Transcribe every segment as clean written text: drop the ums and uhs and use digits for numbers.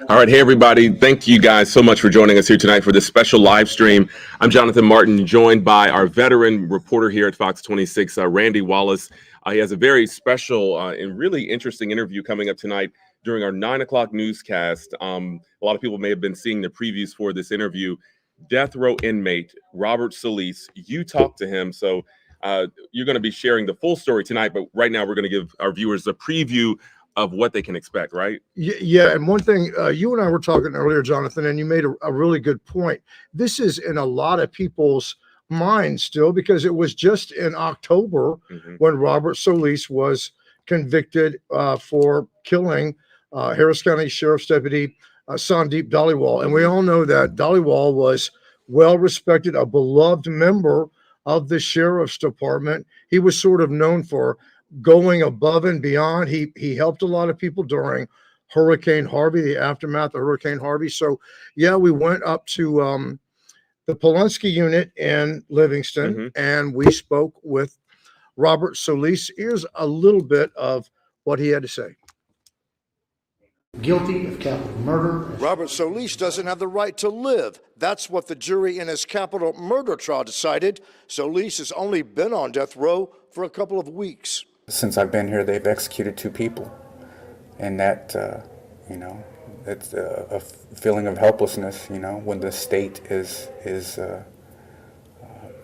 All right. Hey, everybody. Thank you guys so much for joining us here tonight for this special live stream. I'm Jonathan Martin, joined by our veteran reporter here at Fox 26, Randy Wallace. He has a very special and really interesting interview coming up tonight during our 9 o'clock newscast. A lot of people may have been seeing the previews for this interview. Death row inmate Robert Solis, you talked to him. So you're going to be sharing the full story tonight. But right now, we're going to give our viewers a preview of what they can expect, right? Yeah, and one thing, you and I were talking earlier, Jonathan, and you made a really good point. This is in a lot of people's minds still, because it was just in October when Robert Solis was convicted for killing Harris County Sheriff's Deputy Sandeep Daliwal. And we all know that Daliwal was well-respected, a beloved member of the Sheriff's Department. He was sort of known for going above and beyond. He helped a lot of people during Hurricane Harvey, the aftermath of Hurricane Harvey. So yeah, we went up to the Pulaski unit in Livingston and we spoke with Robert Solis. Here's a little bit of what he had to say. Guilty of capital murder. Robert Solis doesn't have the right to live. That's what the jury in his capital murder trial decided. Solis has only been on death row for a couple of weeks. Since I've been here, they've executed 2 people. And that, it's a feeling of helplessness, when the state is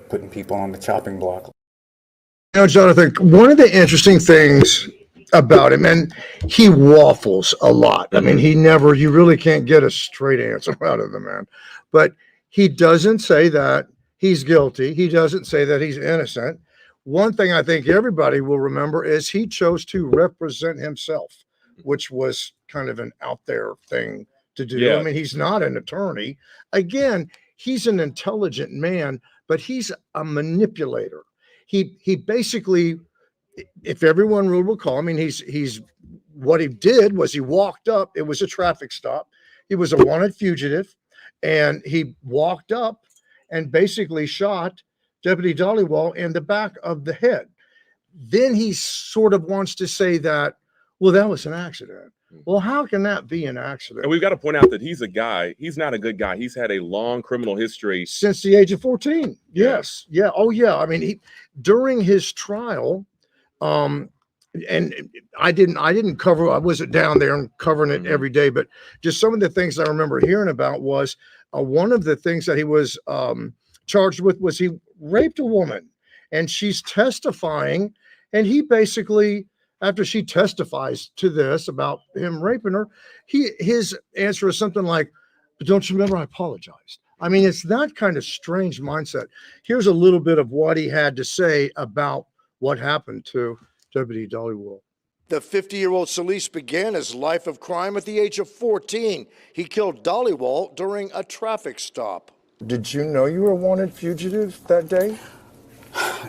putting people on the chopping block. Jonathan, one of the interesting things about him, and he waffles a lot. I mean, you really can't get a straight answer out of the man. But he doesn't say that he's guilty. He doesn't say that he's innocent. One thing I think everybody will remember is he chose to represent himself, which was kind of an out there thing to do. Yeah. I mean, he's not an attorney. Again, he's an intelligent man, but he's a manipulator. He basically, if everyone will recall, I mean, he's what he did was he walked up. It was a traffic stop. He was a wanted fugitive, and he walked up and basically shot Deputy Daliwal in the back of the head. Then he sort of wants to say that, well, that was an accident. Well, how can that be an accident? And we've got to point out that he's not a good guy. He's had a long criminal history. Since the age of 14. Yes. Yeah. Oh, yeah. I mean, during his trial, and I wasn't down there and covering it every day, but just some of the things I remember hearing about was one of the things that he was charged with was he raped a woman, and she's testifying, and he basically, after she testifies to this about him raping her, his answer is something like, "But don't you remember I apologized?" I mean, it's that kind of strange mindset. Here's a little bit of what he had to say about what happened to Deputy Daliwal. The 50-year-old Solis began his life of crime at the age of 14. He killed Daliwal during a traffic stop. Did you know you were a wanted fugitive that day?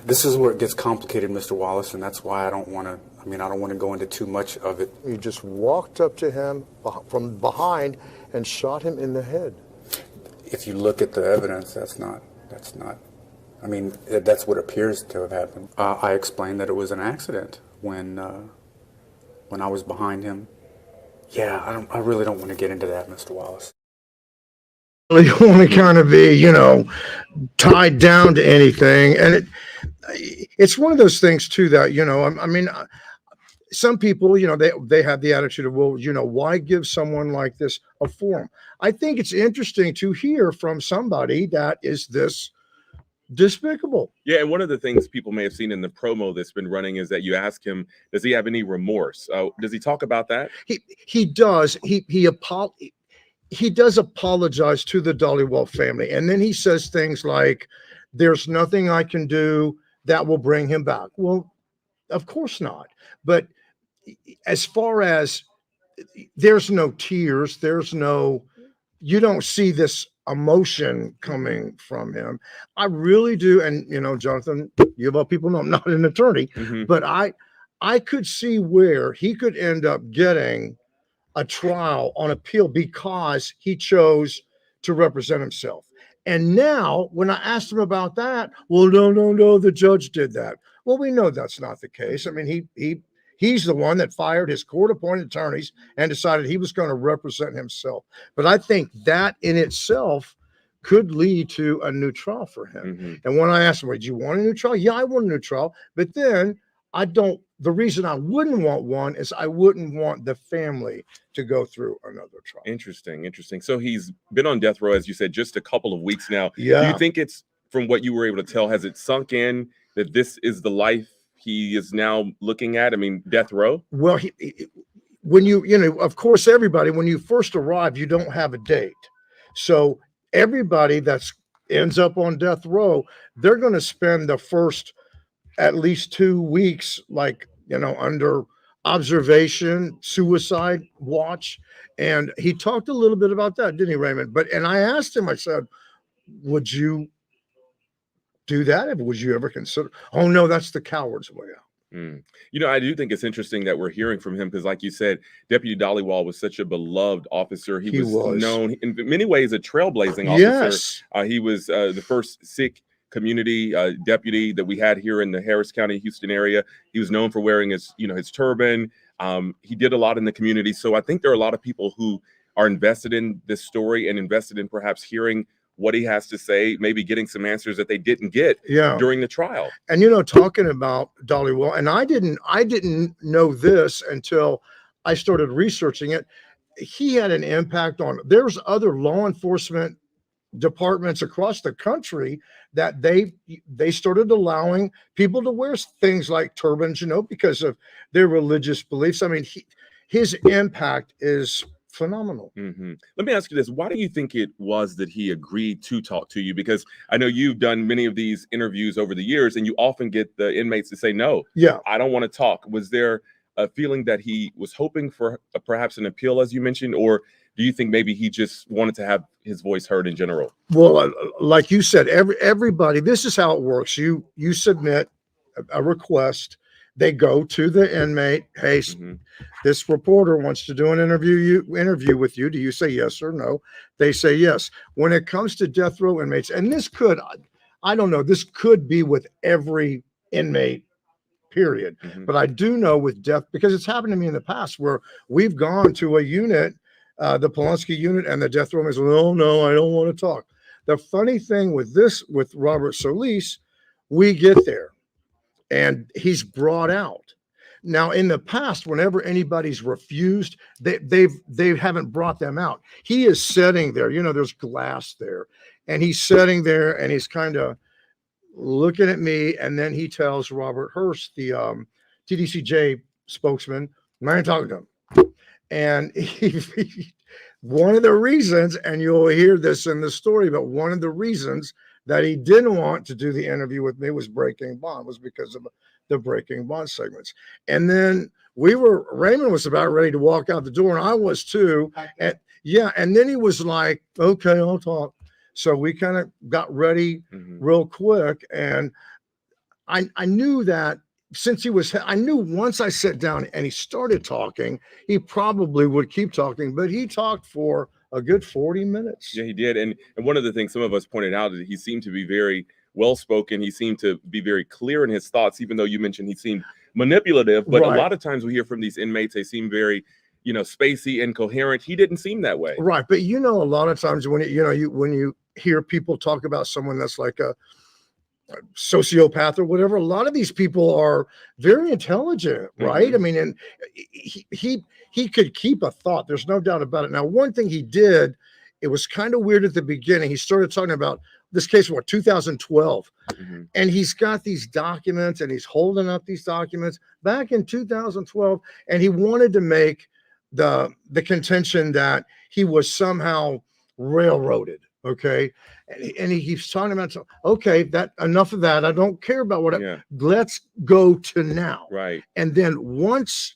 This is where it gets complicated, Mr. Wallace, and that's why I don't want to go into too much of it. You just walked up to him from behind and shot him in the head. If you look at the evidence, that's not, I mean, that's what appears to have happened. I explained that it was an accident when I was behind him. Yeah, I really don't want to get into that, Mr. Wallace. You want to kind of be, tied down to anything. And it's one of those things too that, I mean, some people, they have the attitude of, well, why give someone like this a forum? I think it's interesting to hear from somebody that is this despicable. Yeah, and one of the things people may have seen in the promo that's been running is that you ask him, does he have any remorse? Does he talk about that? He does. He does apologize to the Daliwal family. And then he says things like, there's nothing I can do that will bring him back. Well, of course not. But as far as there's no tears, you don't see this emotion coming from him. I really do. And, Jonathan, you of all people know I'm not an attorney, but I could see where he could end up getting a trial on appeal because he chose to represent himself. And now when I asked him about that, well, no, the judge did that. Well, we know that's not the case. I mean, He's the one that fired his court-appointed attorneys and decided he was going to represent himself. But I think that in itself could lead to a new trial for him. And when I asked him, "Would you want a new trial?" Yeah, I want a new trial. But then the reason I wouldn't want one is I wouldn't want the family to go through another trial. Interesting. So he's been on death row, as you said, just a couple of weeks now. Yeah. Do you think it's, from what you were able to tell, has it sunk in that this is the life he is now looking at? I mean, death row? Well, when of course, everybody, when you first arrive, you don't have a date. So everybody that's ends up on death row, they're going to spend the first at least 2 weeks, like, under observation, suicide watch. And he talked a little bit about that, didn't he, Raymond? And I asked him, I said, "Would you do that? Would you ever consider?" "Oh, no, that's the coward's way out." I do think it's interesting that we're hearing from him because, like you said, Deputy Daliwal was such a beloved officer. He was known in many ways a trailblazing officer. Yes. He was the first Sikh community deputy that we had here in the Harris County, Houston area. He was known for wearing his turban. He did a lot in the community. So I think there are a lot of people who are invested in this story and invested in perhaps hearing what he has to say, maybe getting some answers that they didn't get during the trial. And talking about Daliwal, and I didn't know this until I started researching it. He had an impact on, there's other law enforcement departments across the country that they started allowing people to wear things like turbans, because of their religious beliefs. I mean, his impact is phenomenal. Let me ask you this. Why do you think it was that he agreed to talk to you? Because I know you've done many of these interviews over the years, and you often get the inmates to say, "No, I don't want to talk." Was there a feeling that he was hoping for perhaps an appeal, as you mentioned, or do you think maybe he just wanted to have his voice heard in general? Well, like you said, everybody, this is how it works. You submit a request. They go to the inmate. "Hey, this reporter wants to do an interview with you. Do you say yes or no?" They say yes. When it comes to death row inmates, and this could, I don't know, this could be with every inmate, period. But I do know with death, because it's happened to me in the past where we've gone to a unit, the Pulaski unit, and the death row is, "Oh, no, I don't want to talk." The funny thing with Robert Solis, we get there and he's brought out. Now, in the past, whenever anybody's refused, they haven't brought them out. He is sitting there, there's glass there, and he's sitting there and he's kind of looking at me. And then he tells Robert Hurst, the TDCJ spokesman, "I ain't talking to him." And one of the reasons, and you'll hear this in the story, but one of the reasons that he didn't want to do the interview with me was breaking bond, was because of the breaking bond segments. And then Raymond was about ready to walk out the door, and I was too. And then he was like, "Okay, I'll talk." So we kind of got ready real quick. And I knew that I knew once I sat down and he started talking, he probably would keep talking, but he talked for a good 40 minutes. Yeah, he did. And one of the things some of us pointed out is that he seemed to be very well-spoken. He seemed to be very clear in his thoughts, even though you mentioned he semented manipulative. But a lot of times we hear from these inmates, they seem very, spacey, incoherent. He didn't seem that way. Right. But a lot of times when when you hear people talk about someone that's like a sociopath or whatever, a lot of these people are very intelligent, right? I mean, and he could keep a thought. There's no doubt about it. Now, one thing he did, it was kind of weird at the beginning. He started talking about this case, 2012, and he's got these documents and he's holding up these documents back in 2012, and he wanted to make the contention that he was somehow railroaded. Okay. And he keeps talking about, okay, that enough of that. I don't care about let's go to now. Right. And then once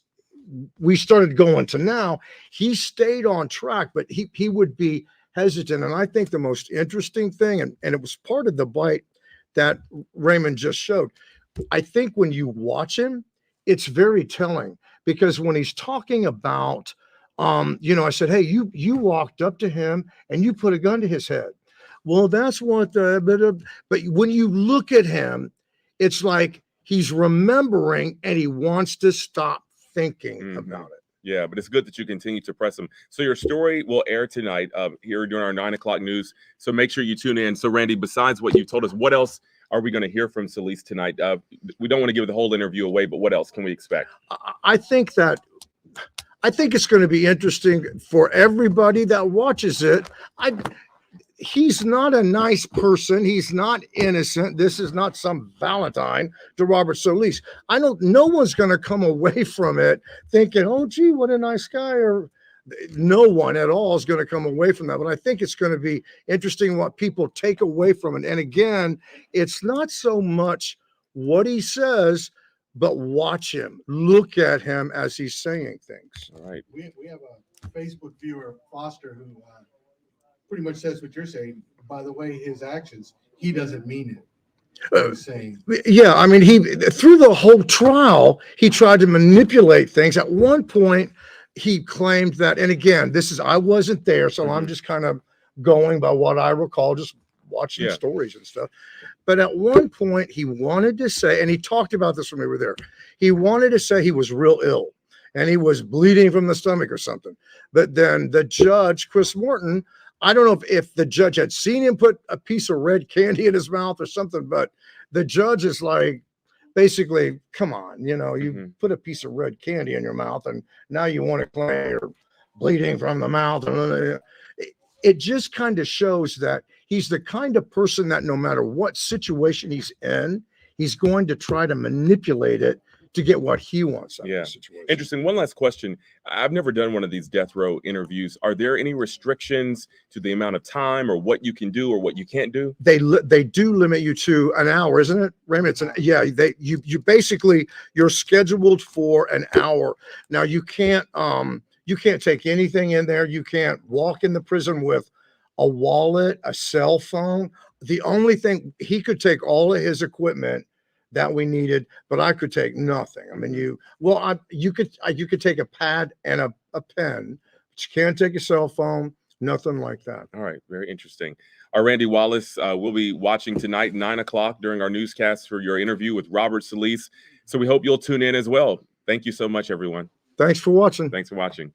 we started going to now, he stayed on track, but he would be hesitant. And I think the most interesting thing, and it was part of the bite that Raymond just showed, I think when you watch him, it's very telling, because when he's talking about, I said, "Hey, you walked up to him and you put a gun to his head." Well, that's what but when you look at him, it's like he's remembering and he wants to stop thinking about it. Yeah, but it's good that you continue to press them. So your story will air tonight here during our 9 o'clock news. So make sure you tune in. So Randy, besides what you told us, what else are we going to hear from Solis tonight? We don't want to give the whole interview away, but what else can we expect? I think it's going to be interesting for everybody that watches it. He's not a nice person. He's not innocent. This is not some Valentine to Robert Solis. No one's going to come away from it thinking, oh, gee, what a nice guy. Or no one at all is going to come away from that. But I think it's going to be interesting what people take away from it. And again, it's not so much what he says, but watch him, look at him as he's saying things. All right. We have a Facebook viewer, Foster, who pretty much says what you're saying. By the way, his actions, he doesn't mean it. He's saying. Yeah, I mean, through the whole trial, he tried to manipulate things. At one point, he claimed that, and again, I wasn't there, so I'm just kind of going by what I recall, just watching stories and stuff. But at one point, he wanted to say, and he talked about this when we were there, he wanted to say he was real ill and he was bleeding from the stomach or something. But then the judge, Chris Morton, I don't know if the judge had seen him put a piece of red candy in his mouth or something, but the judge is like, basically, come on, you put a piece of red candy in your mouth and now you want to claim you're bleeding from the mouth. It just kind of shows that he's the kind of person that no matter what situation he's in, he's going to try to manipulate it to get what he wants out of the situation. Interesting. One last question. I've never done one of these death row interviews. Are there any restrictions to the amount of time or what you can do or what you can't do? They do limit you to an hour, isn't it, Raymond? You basically, you're scheduled for an hour. Now you can't take anything in there. You can't walk in the prison with a wallet, a cell phone. The only thing, he could take all of his equipment that we needed, but I could take nothing. I mean, you could take a pad and a pen, but you can't take a cell phone, nothing like that. All right, very interesting. Our Randy Wallace will be watching tonight, 9 o'clock during our newscast for your interview with Robert Solis. So we hope you'll tune in as well. Thank you so much, everyone. Thanks for watching. Thanks for watching.